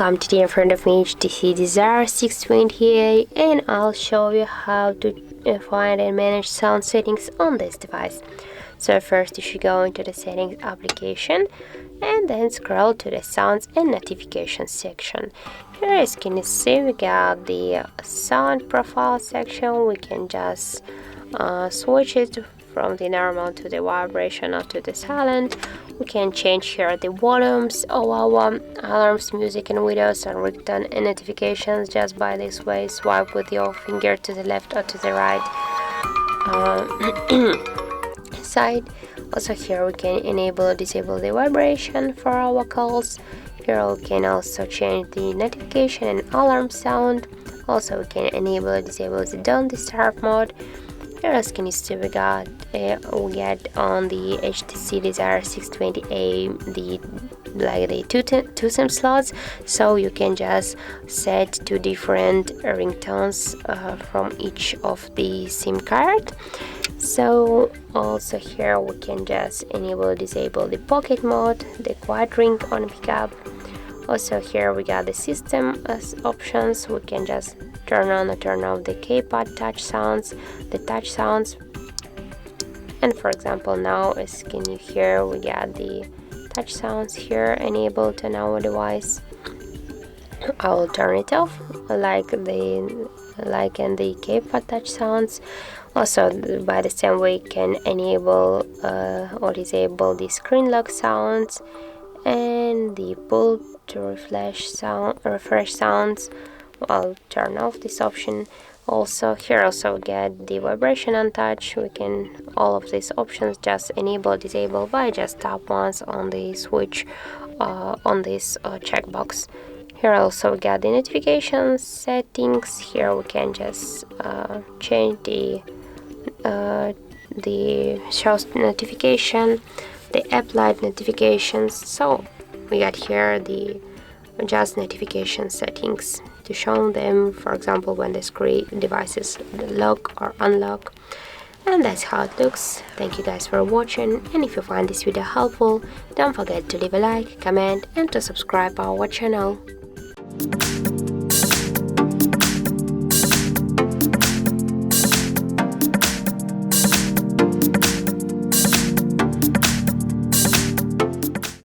welcome. Today in front of me HTC Desire 620A, and I'll show you how to find and manage sound settings on this device. So first you should go into the settings application and then scroll to the sounds and notifications section. Here, as you can see, we got the sound profile section. We can just switch it from the normal to the vibration or to the silent. We can change here the volumes of our alarms, music and videos and ringtone and notifications just by this way. Swipe with your finger to the left or to the right side. Also here we can enable or disable the vibration for our calls. Here we can also change the notification and alarm sound. Also we can enable or disable the don't disturb mode. Here, as can you see, we get on the HTC Desire 620A the two SIM slots, so you can just set two different ringtones from each of the SIM card. So also here we can just enable or disable the pocket mode, the quiet ring on pickup. Also here we got the system as options. We can just turn on or turn off the keypad touch sounds, the touch sounds. And for example, now as can you hear, we got the touch sounds here enabled on our device. I will turn it off like in the keypad touch sounds. Also by the same way can enable or disable the screen lock sounds and the pull to refresh sounds. I'll turn off this option. Also here also get the vibration and touch. We can all of these options just enable disable by just tap once on the switch on this checkbox. Here also get the notifications settings. Here we can just change the shows notification, the app light notifications. So we got here the just notification settings to show them, for example, when the screen devices lock or unlock. And that's how it looks. Thank you guys for watching, and if you find this video helpful, don't forget to leave a like, comment and to subscribe our channel.